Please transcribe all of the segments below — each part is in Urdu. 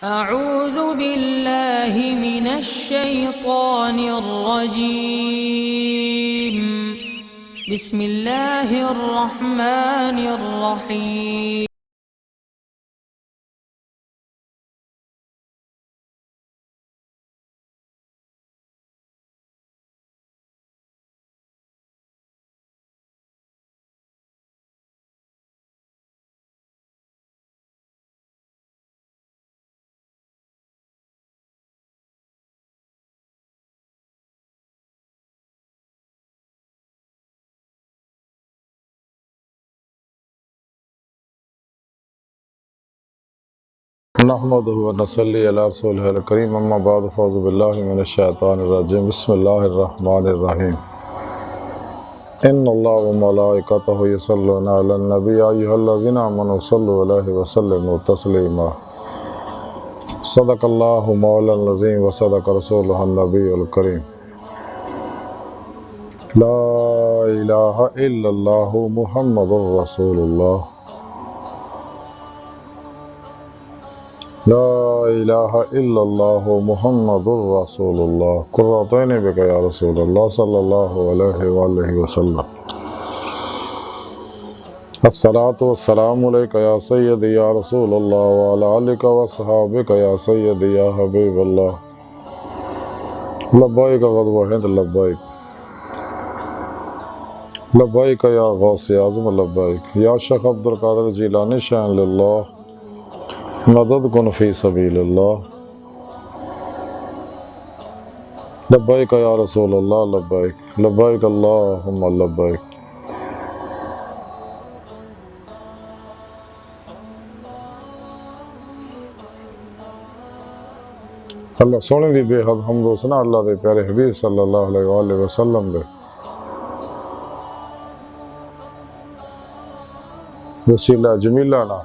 أعوذ بالله من الشيطان الرجيم. بسم الله الرحمن الرحيم. نحمده ونصلي على رسوله الكريم اما بعد فاعوذ بالله من الشيطان الرجيم بسم الله الرحمن الرحيم ان الله وملائكته يصلون على النبي يا ايها الذين امنوا صلوا عليه وسلموا تسليما صدق الله مولانا العظيم وصدق رسوله النبي الكريم لا اله الا الله محمد رسول الله لا الہ الا اللہ محمد رسول اللہ قرۃ عین بک یا رسول اللہ صلی اللہ علیہ وآلہ وسلم الصلاۃ والسلام علیک یا سیدی یا رسول اللہ وعلی آلک وصحابک یا سیدی یا حبیب اللہ لبیک غزوہ ہند لبیک لبیک یا غوث اعظم لبیک یا شیخ عبدالقادر جیلانی شان للہ مدد کن فی سبیل اللہ لبیک یا رسول اللہ لبیک لبیک اللہم لبیک اللہ سونے دی بے حد حمد و ثنا اللہ دے پیارے حبیب صلی اللہ علیہ وآلہ وسلم دے وسیلہ جمیلہ نا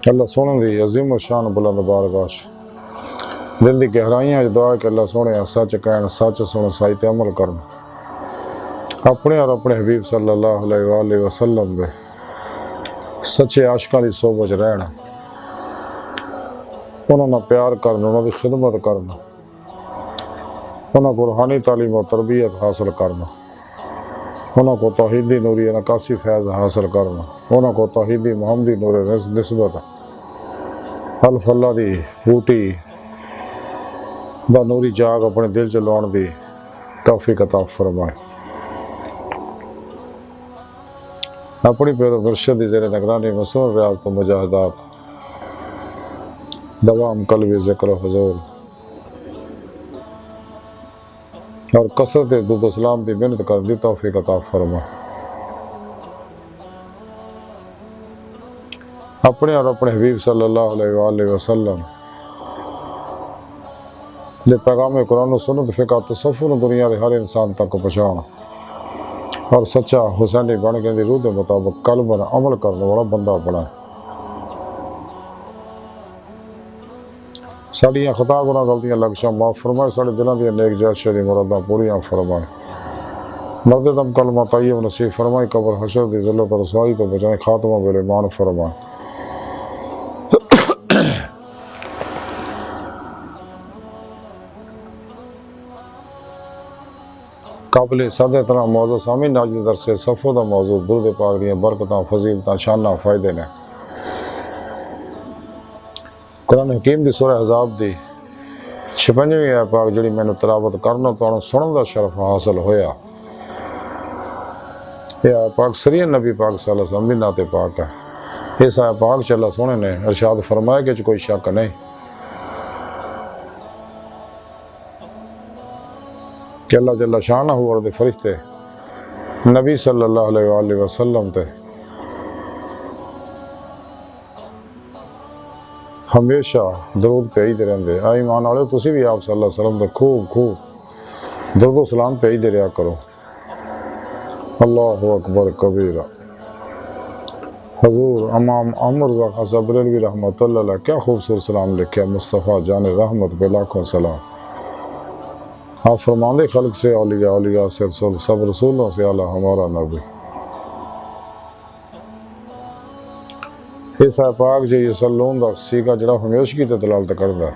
اللہ سونے دی عظیم و شان بلند بارگاہ دل دی گہرائیاں دعا کہ اللہ سونے سچ کہن سچ سن سائی تے عمل کرن اپنے اور اپنے حبیب صلی اللہ علیہ وآلہ وسلم دے سچے عاشقاں دی صحبت رہنا انہاں نال پیار کرنا انہاں دی خدمت کرنا انہاں کو روحانی تعلیم و تربیت حاصل کرنا انہاں کو توحیدی نوری نکاسی فیض حاصل کرنا انہاں کو توحیدی محمدی نور نسبت الف اللہ دی بوٹی دا نوری جاگ اپنے دل چ لاؤن دی توفیق عطا فرمائے اپنی پیر مرشد دی زیر نگرانی مصنون ریاض تو مجاہدات دوام قلبی ذکر و حضور اور کثرت درود و سلام دی محنت کر دی توفیق عطا فرمائے اپنے اور اپنے حبیب صلی اللہ علیہ وآلہ وسلم دے پیغام قرآن و سنت فقہ تصوف دنیا دے ہر انسان تک پہنچانا اور سچا حسینی بن کے دی روح دے مطابق قلباً عمل کرنے والا بندہ بنائے ساڑیاں خطا گناہ غلطیاں لغزشاں معاف فرمائے ساڑے دلوں دی نیک جائز شرعی مراداں پوریاں فرمائے مرد دم کلمہ طیب نصیب فرمائے قبر حشر دی ذلت و رسوائی تو بچائے خاتمہ بالایمان فرمائے قابل صد احترام موضوع سامعین آج دے درس صفو دا موضوع درود پاک دیاں برکتاں فضیلتاں شاناں فائدے نے قرآن حکیم دی سورہ احزاب دی 56ویں آیت پاک جڑی میں نے تلاوت کرنا تو انہوں سنن دا شرف حاصل ہویا یہ آیت پاک سری نبی پاک صلی اللہ علیہ وسلم دی نعت پاک ہے اس آیت پاک چ اللہ سونے نے ارشاد فرمایا کہ کوئی شک نہیں کہ اللہ جل شانہ اور دے فرشتے نبی صلی اللہ علیہ وآلہ وسلم تے ہمیشہ درود پہیدے رہندے آئی ایمان والے تسی بھی آپ صلی اللہ علیہ وسلم تے خوب درود و سلام پہیدے رہا کرو اللہ اکبر کبیرہ حضور امام عمر زاخہ صبریلوی رحمۃ اللہ علیہ کیا خوبصورت سلام لکھا مصطفیٰ جان رحمت بے لاکھوں سلام آپ فرماندے خلق سے اولیاء سے رسول سب رسولوں سے اعلیٰ ہمارا نبی اس ہے پاک جی سلون دا سیگا جڑا ہمیشگی تے دلالت کردا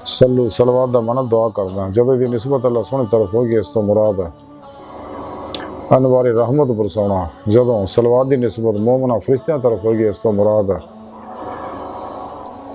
سلو صلوات دا معنی دعا کرنا جدوں دی نسبت اللہ سونے طرف ہوگی اس تو مراد ہے انوار رحمت برسانا جدوں صلوات دی نسبت مومنہ فرشتیاں طرف ہوگی اس تو مراد ہے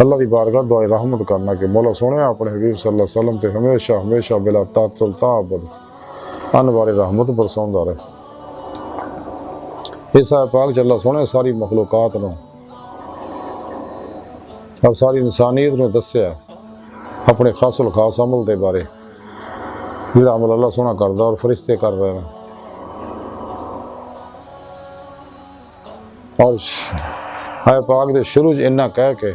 اللہ دی بارگاہ دعائے رحمت کرنا کہ مولا سونے اپنے حبیب صلی اللہ علیہ وسلم تے ہمیشہ ہمیشہ بلا تعطل تعبد انوار رحمت برساوندا رہے اس ہے پاک اللہ سونے ساری مخلوقات نو اور ساری انسانیت نو دسیا اپنے خاص الخاص عمل دے بارے جڑا عمل اللہ سونا کردا اور فرشتے کر رہے ہیں اور ہے پاک دے شروع انہاں کہہ کے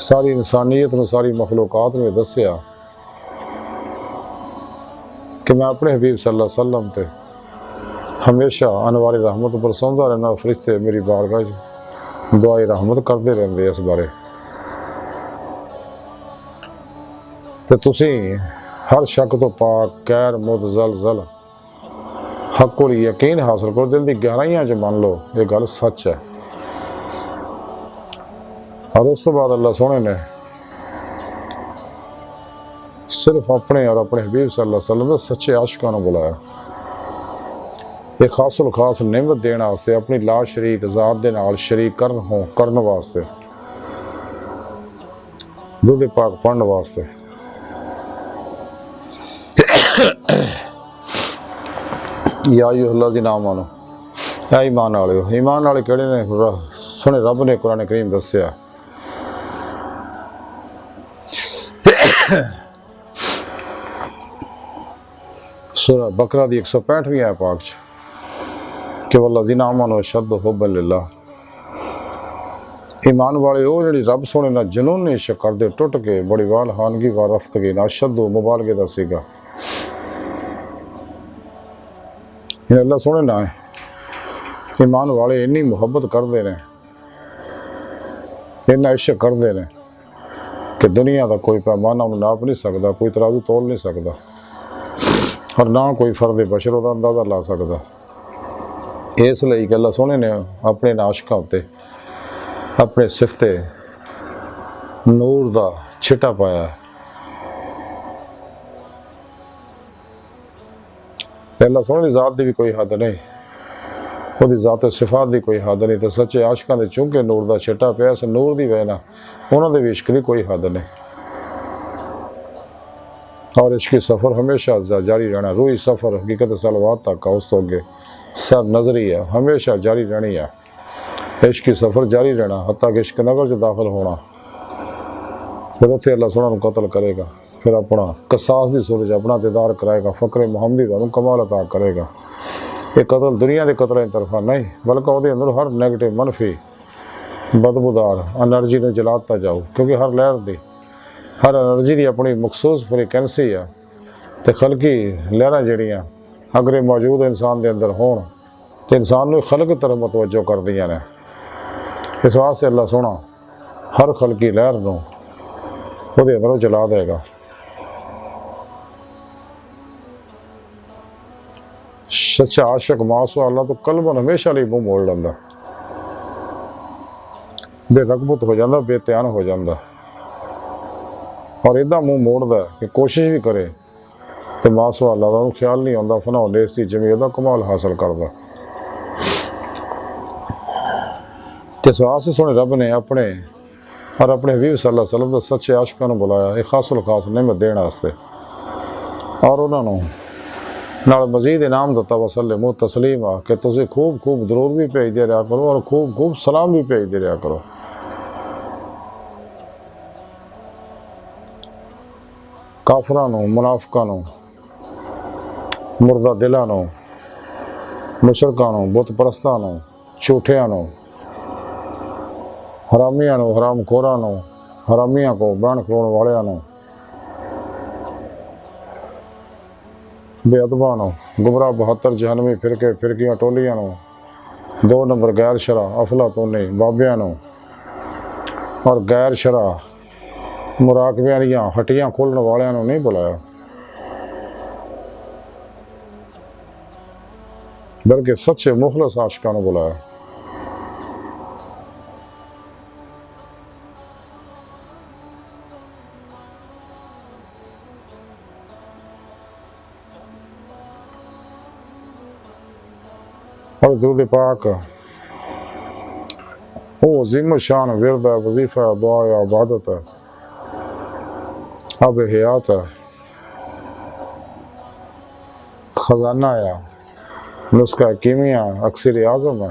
ساری انسانیت نو ساری مخلوقات نو دسیا کہ میں اپنے حبیب صلی اللہ علیہ وسلم تے ہمیشہ انوار رحمت برساوندا رہنا فرشتے میری بارگاہ دعائے رحمت کرتے رہندے اس بارے تے تسی ہر شک تو پاک غیر متزلزل حق کو یقین حاصل کرو دل دی گہرائیاں جو مان لو یہ گل سچ ہے اور اس تو بعد اللہ سونے نے صرف اپنے اور اپنے حبیب صلی اللہ علیہ وسلم نے سچے عاشقاں نوں بلایا ایک خاص الخاص نعمت دینا واسطے اپنی لا شریک ذات دے نال شریک کرن واسطے دودھ پاک پڑھن واسطے یا ایھا الذین آمنوا اے ایمان والےو ایمان والے کہڑے نے سنے رب نے قرآن کریم دسیا سورہ بقرہ دی 165ویں آیت پاک چ کہ والذین آمنوا اشد حبا للہ ایمان والے وہ جڑی رب سونے نہ جنون نے عشق کردے ٹوٹ کے بڑی وال خانگی و رفتگی نہ اشد مبالغے دا سیگا اللہ سونے نہ ایمان والے انی محبت کردے نے اتنا عشق کردے نے کہ دنیا دا کوئی پیمانہ انہوں ناپ نہیں سکتا کوئی ترازو تول نہیں سکتا اور نہ کوئی فرد بشر دا اندازہ لا سکتا اس لئی کہ اللہ سونے نے اپنے عاشقاں تے اپنے صفتے نور دا چھٹا پایا ہے اللہ سونے دی ذات دی بھی کوئی حد نہیں وہ دی ذات و صفات دی کوئی حد نہیں تو سچے عاشقاں دے چونکہ نور دا چھٹا پیا اس نور دی وجہ انہاں دے عشق دی کوئی حد نہیں اور عشقی سفر ہمیشہ جاری رہنا روحی سفر حقیقت صلوات تک اس تو اگے سر نظری ہے ہمیشہ جاری رہنی ہے عشقی سفر جاری رہنا حتیٰ کہ عشق نگر سے داخل ہونا پھر اتنے اللہ سونا نو قتل کرے گا پھر اپنا قصاص دی سورج اپنا دیدار کرائے گا فقر محمدی دا کمال عطا کرے گا یہ قتل دنیا دے قتل طرفہ نہیں بلکہ وہ اندر ہر نیگیٹو منفی بدبودار انرجی نے جلاتا جاؤ کیونکہ ہر لہر دی ہر انرجی دی اپنی مخصوص فریکینسی ہے تے خلقی لہراں جڑیاں اگر موجود انسان دے اندر ہون تو انسان نو خلق طرف متوجہ کر دیاں نے اس واسطے اللہ سونا ہر خلقی لہر نو وہ دے اندروں جلا دے گا سچا عاشق ماسو اللہ تو قلباً ہمیشہ لئی منہ موڑ لیندا بے رغبت ہو جاندہ بے تیان ہو جاندہ اور ادھا منہ موڑدا کہ کوشش بھی کرے تو ماسو اللہ دا خیال نہیں ہوندہ فنا و نیستی جمعیت دا کمال حاصل کردہ اس واسطے سونے رب نے اپنے اور اپنے حبیب صلی اللہ علیہ وسلم دا سچے عاشقاں نو بلایا ایک خاص الخاص نعمت دینا واسطے اور انہوں نے نال مزید انعام دتا وسلم تسلیم آ کہ تسی خوب خوب درود بھی بھیج دے رہا کرو اور خوب خوب سلام بھی بھیج دے رہا کرو کافراں نو منافقاں نو مردہ دلاں نو مشرکاں نو بت پرستاں نو جھوٹیاں نو حرامیاں نو حرام خوراں نو حرامیاں کو بین کھلونے والیاں نو بے ادباں نو گمراہ 72 جہنمی فرقیاں ٹولیاں نو 2 نمبر غیر شرع افلاطونی بابیاں نو اور غیر شرع مراقبیاں دیاں ہٹیاں کھولنے والیاں نو نہیں بلایا بلکہ سچے مخلص عاشقاں نوں بلایا۔ اور درود پاک وہ عظیم الشان ورد ہے، وظیفہ ہے، دعا ہے، عبادت ہے، آب حیات ہے، خزانہ ہے، نسخہ کیمیا ہے، اکسیر اعظم ہے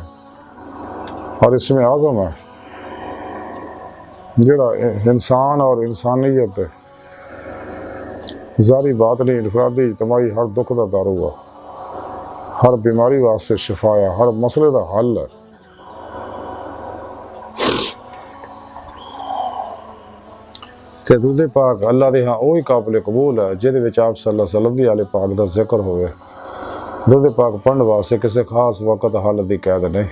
اور اسم اعظم ہے، جڑا انسان اور انسانیت ظاہری باطنی انفرادی اجتماعی ہر دکھ دا دارو ہے، ہر بیماری واسطے شفا ہے، ہر مسئلے دا حل ہے۔ تے درود پاک اللہ دے ہاں وہی قابل قبول ہے جہدے وچ آپ صلی اللہ علیہ وسلم دی آل پاک دا ذکر ہوئے۔ درود پاک پڑھن واسطے کسی خاص وقت حالت دی قید نہیں۔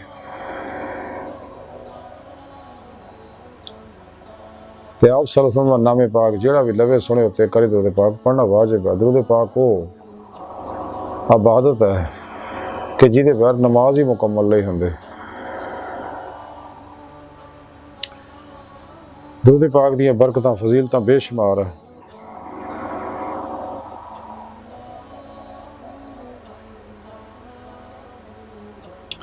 تے آپ صلی اللہ علیہ وسلم دا نام پاک جہڑا بھی لوے سنے ہوتے کری درود پاک پڑھنا واجب ہے۔ درود پاک وہ عبادت ہے کہ جہدے بغیر نماز ہی مکمل نہیں ہوندے۔ درود پاک دیاں برکتاں فضیلتاں بے شمار ہے۔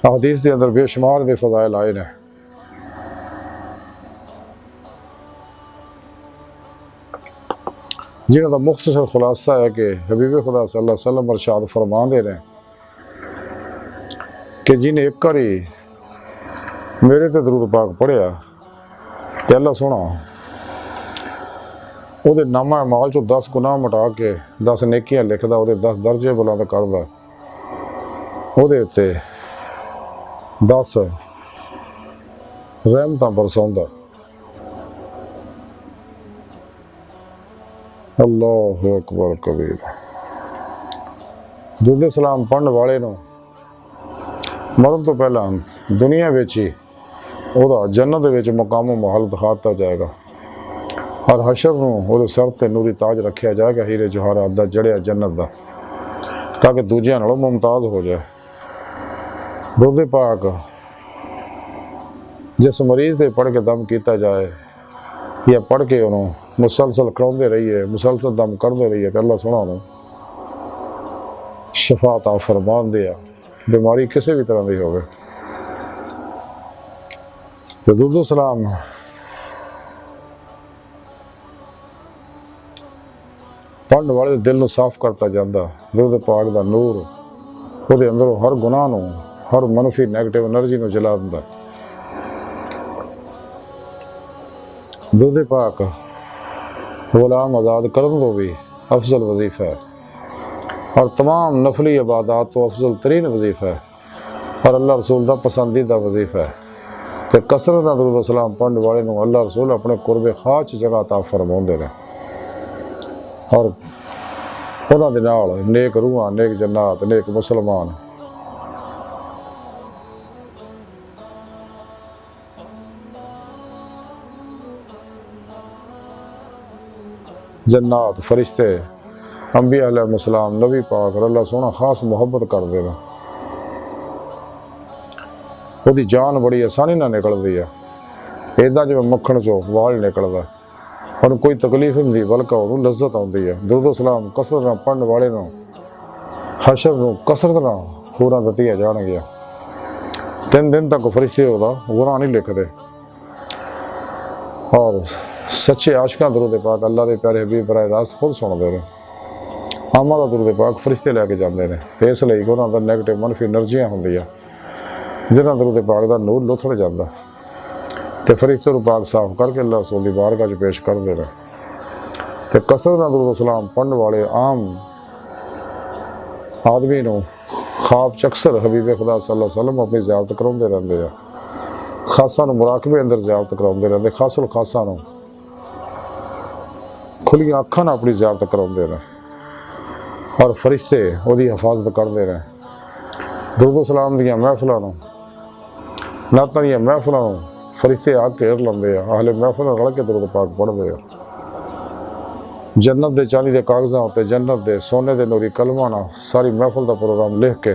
حدیث دے اندر بے شمار دے فضائل آئے نے۔ جنہاں دا مختصر خلاصہ ہے کہ حبیب خدا صلی اللہ علیہ وسلم ارشاد فرمان دے رہے کہ جنہیں ایک کری میرے تے درود پاک پڑھیا تے اللہ سونا وہ دے نامہ اعمال چو 10 گناہ مٹا کے 10 نیکیاں لکھدا، وہ دے 10 درجے بلند کردا، وہ دے تے 10 رحمتاں برسوندا۔ اللہ اکبر کبیر۔ درود سلام پڑھن والے نو مرن تو پہلا دنیا وچ ہی وہ جنت وچ مقام و محل دکھاتا جائے گا، اور حشر نو وہ سر تے نوری تاج رکھیا جائے گا ہیرے جوہرات دا جڑیا جنت دا، تاکہ دوجیاں نالوں ممتاز ہو جائے۔ درود پاک جس مریض دے پڑھ کے دم کیتا جائے یا پڑھ کے انہوں مسلسل کراؤندے رہیے، مسلسل دم کردے رہیے تو اللہ سونا انہوں شفا عطا فرمان دیا، بیماری کسی بھی طرح دی ہوگی۔ تو درود و سلام پڑھن والے دل نو صاف کرتا جاندہ۔ درود پاک دا نور وہ دے اندروں ہر گناہ نو، ہر منفی نیگیٹو انرجی نو جلا دیندا۔ درود پاک غلام آزاد کرن تو بھی افضل وظیفہ ہے، اور تمام نفلی عبادات تو افضل ترین وظیفہ ہے، اور اللہ رسول دا پسندیدہ وظیفہ ہے۔ تے کثرت نال درود و سلام پڑھن والے نو اللہ رسول اپنے قرب خاص جگہ عطا فرماؤندے نے، اور انہاں دے نال نیک روحاں، نیک جنات، نیک مسلمان جنات، فرشتے، انبیاء علیہ السلام، نبی پاک اور اللہ سونا خاص محبت کر دے گا۔ وہ دی جان بڑی آسانی نہ نکل دی ہے، ایدہ جو مکھن چو وال نکل دا، اور کوئی تکلیف نہیں دی بلکہ انہوں لذت آتی ہے۔ درود و سلام کثرت نہ پڑھن والے نو حشر نو کثرت نہ پورا دتیا جان گیا۔ 3 دن تک فرشتے ہوتا گناہ نہیں لکھ دے، اور سچے عاشقاں درود پاک اللہ دے پیارے حبیب براہ راست خود سن دے رہے۔ آمدہ درود پاک فرشتے لے کے جاندے نے، اس لئی کہ انہاں دا نیگیٹو منفی انرجیاں ہوندیاں جنہاں درود پاک دا نور لتھڑ جاندا، تے فرشتے نوں پاک صاف کر کے اللہ رسول دی بارگاہ وچ پیش کر دے رہے۔ تے کثرت نال درود سلام پڑھن والے عام آدمی نوں خواب چ اکثر حبیب خدا صلی اللہ علیہ وسلم اپنی زیارت کراؤندے رہندے آ، خاصاں نوں مراقبے اندر زیارت کراؤندے رہندے، خاص الخاصاں نوں کھلی اکھاں نال اپنی زیارت کراؤندے رہے، اور فرشتے وہی حفاظت کرتے رہے۔ درود و سلام دیاں محفلاں نوں، نعتاں دیاں محفلاں نوں فرشتے آ کے گھیر لیندے آ، اہل محفل رل کے درود پاک پڑھدے آ۔ جنت دے چاندی دے کاغذاں تے جنت دے سونے دے نوری کلماں نال ساری محفل دا پروگرام لکھ کے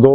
2